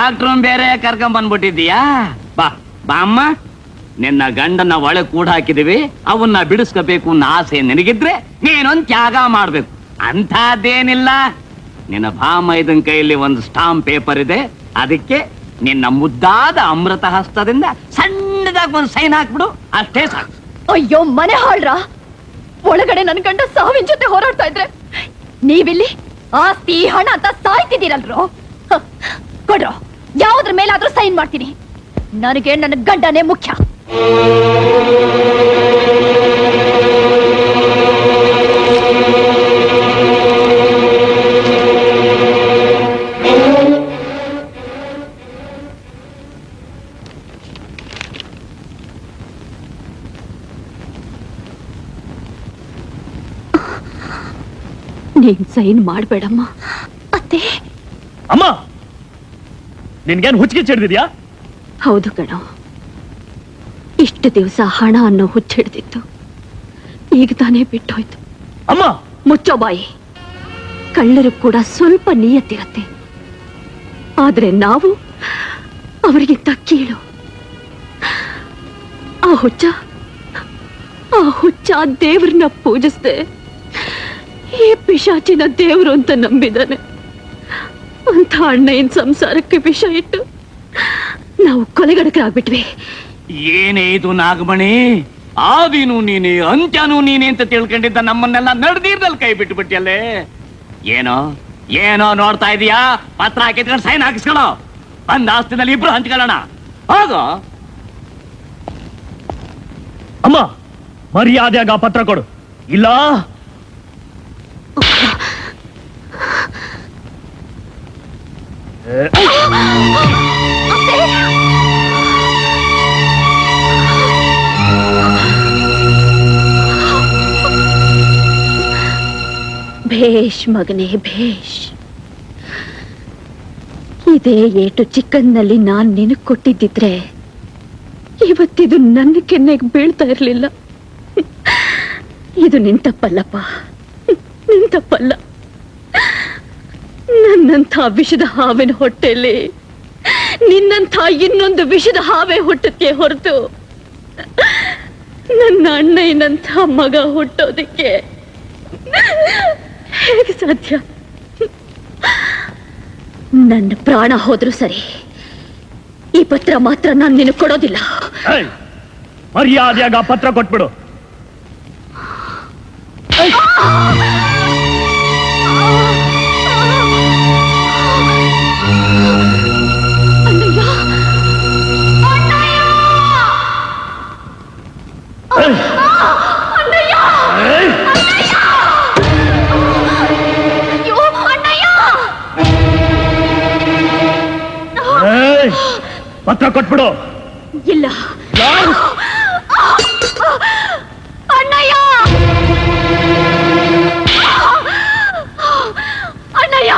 Doctrine ಬೇರೆ ಕರ್ಕೊಂಡ್ ಬಂದ್ಬಿಟ್ಟಿದ್ದೀಯಾ? ಬಾ ಬಾ ಅಮ್ಮ, ನಿನ್ನ ಗಂಡನ ಒಳಗೆ ಕೂಡ ಹಾಕಿದೀವಿ, ಅವನ್ನ ಬಿಡಿಸ್ಕೋಬೇಕು ಅನ್ನೋ ಆಸೆ ನಿನಗಿದ್ರೆ ನೀನೊಂದು ತ್ಯಾಗ ಮಾಡ್ಬೇಕು. ಅಂಥದ್ದೇನಿಲ್ಲ. ನಿನ್ನ ಭಾಮೈದನ್ ಕೈಯಲ್ಲಿ ಒಂದು ಸ್ಟಾಂಪ್ ಪೇಪರ್ ಇದೆ, ಅದಕ್ಕೆ ನಿನ್ನ ಮುದ್ದಾದ ಅಮೃತ ಹಸ್ತದಿಂದ ಸಣ್ಣದಾಗಿ ಒಂದು ಸೈನ್ ಹಾಕ್ಬಿಡು, ಅಷ್ಟೇ ಸಾಕು. ಅಯ್ಯೋ ಮನೆ ಹಾಳ್ರ, ಒಳಗಡೆ ನನ್ ಗಂಡ ಸಾವಿನ ಜೊತೆ ಹೋರಾಡ್ತಾ ಇದ್ರೆ ನೀವಿಲ್ಲಿ ಆಸ್ತಿ ಹಣ ಅಂತ ಸಾಯ್ತಿದ್ದೀರಲ್ರು. ಕೊಡ್ರೋ, ಯಾವ್ದ್ರ ಮೇಲಾದ್ರೂ ಸೈನ್ ಮಾಡ್ತೀನಿ. ನನಗೆ ನನ್ನ ಗಂಡನೇ ಮುಖ್ಯ. ನೀನ್ ಸೈನ್ ಮಾಡ್ಬೇಡಮ್ಮ. ಅತ್ತೆ. ಅಮ್ಮ, ನಿನ್ಗೇನು ಹುಚ್ಚಿಗೆ ಹಿಡಿದಿದ್ಯಾ? ಹೌದು ಕಣೋ, ಇಷ್ಟು ದಿವಸ ಹಣ ಅನ್ನೋ ಹುಚ್ಚಿಡ್ದಿತ್ತು, ಈಗ ತಾನೇ ಬಿಟ್ಟೋಯ್ತು. ಅಮ್ಮ ಮುಚ್ಚೋ ಬಾಯಿ. ಕಳ್ಳರು ಕೂಡ ಸ್ವಲ್ಪ ನಿಯತ್ತಿರತ್ತೆ, ಆದ್ರೆ ನಾವು ಅವರಿಗಿಂತ ಕೀಳು. ಆ ಹುಚ್ಚ ದೇವ್ರನ್ನ ಪೂಜಿಸ್ದೆ ಈ ಪಿಶಾಚಿನ ದೇವ್ರು ಅಂತ ನಂಬಿದಾನೆ. ಅಂತ ಅಣ್ಣಯ್ಯನ ಸಂಸಾರಕ್ಕೆ ವಿಷ ಇಟ್ಟು ನಾವು ಕೊಲೆಗಡಕರಾಗ್ಬಿಟ್ವಿ. ಏನೇ ಇದು ನಾಗಮಣಿ, ಆದಿನೂ ನೀನೆ ಅಂತ್ಯನೂ ನೀನೆ ಅಂತ ತಿಳ್ಕೊಂಡಿದ್ದ ನಮ್ಮನ್ನೆಲ್ಲ ನಡ್ದೀರ್ದಲ್ಲಿ ಕೈ ಬಿಟ್ಟು ಬಿಟ್ಟಿಯಲ್ಲೇ. ಏನೋ ಏನೋ ನೋಡ್ತಾ ಇದೀಯಾ? ಪತ್ರ ಹಾಕಿದ್ರೆ ಸೈನ್ ಹಾಕಿಸ್ಕೊಳ್ಳೋ, ಬಂದ ಆಸ್ತಿನಲ್ಲಿ ಇಬ್ರು ಹಂಚ್ಕೊಳ್ಳೋಣ. ಹೋಗೋ. ಅಮ್ಮ, ಮರ್ಯಾದೆಯಾಗ ಪತ್ರ ಕೊಡು, ಇಲ್ಲ ಭೇಷ್ ಮಗನೇ ಭೇಷ್. ಇದೇ ಏಟು ಚಿಕ್ಕನ್ನಲ್ಲಿ ನಾನ್ ನಿನಗ್ ಕೊಟ್ಟಿದ್ದಿದ್ರೆ ಇವತ್ತಿದು ನನ್ನ ಕೆನ್ನೆಗೆ ಬೀಳ್ತಾ ಇರ್ಲಿಲ್ಲ. ಇದು ನಿನ್ ತಪ್ಪಲ್ಲಪ್ಪ, ನಿನ್ ತಪ್ಪಲ್ಲ. ನನ್ನಂಥ ವಿಷದ ಹಾವಿನ ಹೊಟ್ಟೆಯಲ್ಲಿ ನಿನ್ನಂಥ ಇನ್ನೊಂದು ವಿಷದ ಹಾವೇ ಹುಟ್ಟುತ್ತೆ ಹೊರತು ನನ್ನ ಅಣ್ಣಯ್ಯನಂಥ ಮಗ ಹುಟ್ಟೋದಕ್ಕೆ ಹೇಗೆ ಸಾಧ್ಯ? ನನ್ನ ಪ್ರಾಣ ಹೋದ್ರು ಸರಿ, ಈ ಪತ್ರ ಮಾತ್ರ ನಾನು ನಿನಗೆ ಕೊಡೋದಿಲ್ಲ. ಮರ್ಯಾದೆಯಾಗ ಪತ್ರ ಕೊಟ್ಬಿಡು. ಪತ್ರ ಕೊಟ್ಬಿಡು. ಇಲ್ಲ ಅಣ್ಣಯ್ಯ, ಅಣ್ಣಯ್ಯ.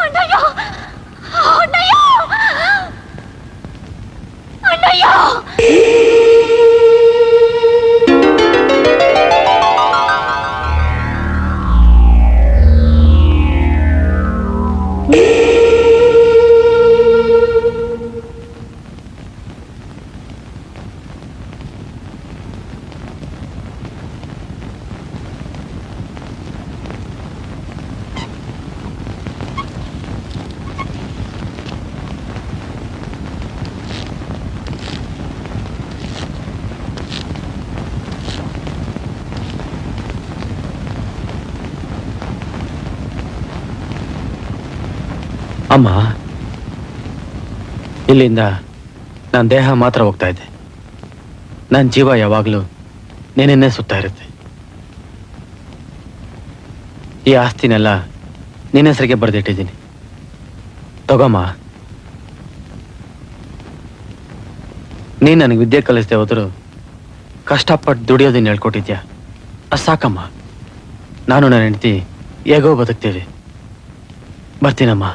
ಅಣ್ಣಯ್ಯ ಅಣ್ಣಯ್ಯ ಅಣ್ಣಯ್ಯ ಅಮ್ಮ, ಇಲ್ಲಿಂದ ನನ್ನ ದೇಹ ಮಾತ್ರ ಹೋಗ್ತಾ ಇದೆ. ನನ್ನ ಜೀವ ಯಾವಾಗಲೂ ನೀನೆನ್ನೇ ಸುತ್ತಾ ಇರುತ್ತೆ. ಈ ಆಸ್ತಿನೆಲ್ಲ ನಿನ್ನ ಹೆಸರಿಗೆ ಬರೆದಿಟ್ಟಿದ್ದೀನಿ. ತಗೋಮ್ಮ. ನೀನು ನನಗೆ ವಿದ್ಯೆ ಕಲಿಸ್ದೆ ಹೋದ್ರು ಕಷ್ಟಪಟ್ಟು ದುಡಿಯೋದನ್ನ ಹೇಳ್ಕೊಟ್ಟಿದ್ಯಾ, ಅದು ಸಾಕಮ್ಮ. ನಾನು ನನ್ನ ಹೆಂಡತಿ ಹೇಗೋ ಬದುಕ್ತೀವಿ. ಬರ್ತೀನಮ್ಮ.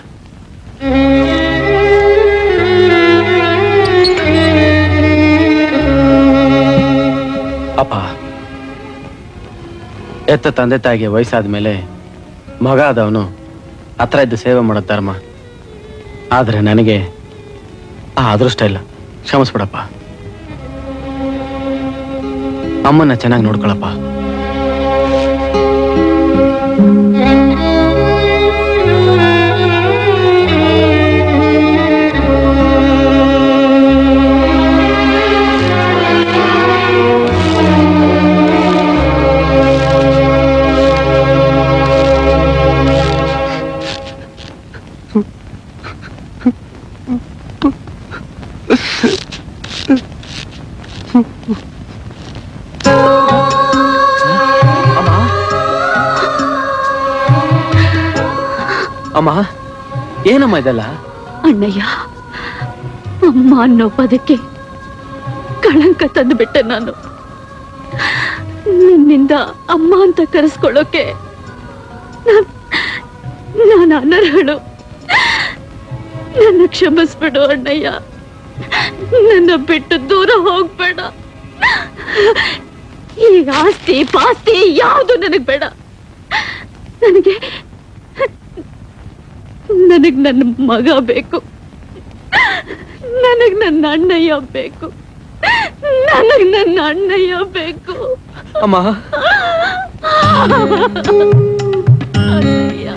ಅಪ್ಪ, ಎತ್ತ ತಂದೆ ತಾಯಿಗೆ ವಯಸ್ಸಾದ ಮೇಲೆ ಮಗ ಆದವನು ಹತ್ರ ಇದ್ದು ಸೇವೆ ಮಾಡೋ ಧರ್ಮ. ಆದ್ರೆ ನನಗೆ ಆ ಅದೃಷ್ಟ ಇಲ್ಲ. ಕ್ಷಮಿಸ್ಬಿಡಪ್ಪ. ಅಮ್ಮನ್ನ ಚೆನ್ನಾಗಿ ನೋಡ್ಕೊಳಪ್ಪ. ಅಮ್ಮ, ಏನಮ್ಮ ಇದೆಲ್ಲ? ಅಣ್ಣಯ್ಯ, ಅಮ್ಮ ಅನ್ನೋ ಪದಕ್ಕೆ ಕಳಂಕ ತಂದುಬಿಟ್ಟೆ ನಾನು. ನಿನ್ನಿಂದ ಅಮ್ಮ ಅಂತ ಕರೆಸ್ಕೊಳ್ಳೋಕೆ ನಾನು ಅನರ್ಹಳು. ನನ್ನ ಕ್ಷಮಿಸ್ಬಿಡು ಅಣ್ಣಯ್ಯ. ನನ್ನ ಬಿಟ್ಟು ದೂರ ಹೋಗ್ಬೇಡ. ಈ ಆಸ್ತಿ ಪಾಸ್ತಿ ಯಾವುದು ನನಗ್ ಬೇಡ. ನನಗ್ ನನ್ನ ಮಗ ಬೇಕು. ನನಗ್ ನನ್ನ ಅಣ್ಣಯ್ಯ ಬೇಕು. ನನಗ್ ನನ್ನ ಅಣ್ಣಯ್ಯ ಬೇಕು. ಅಮ್ಮ, ಅಣ್ಣಯ್ಯ.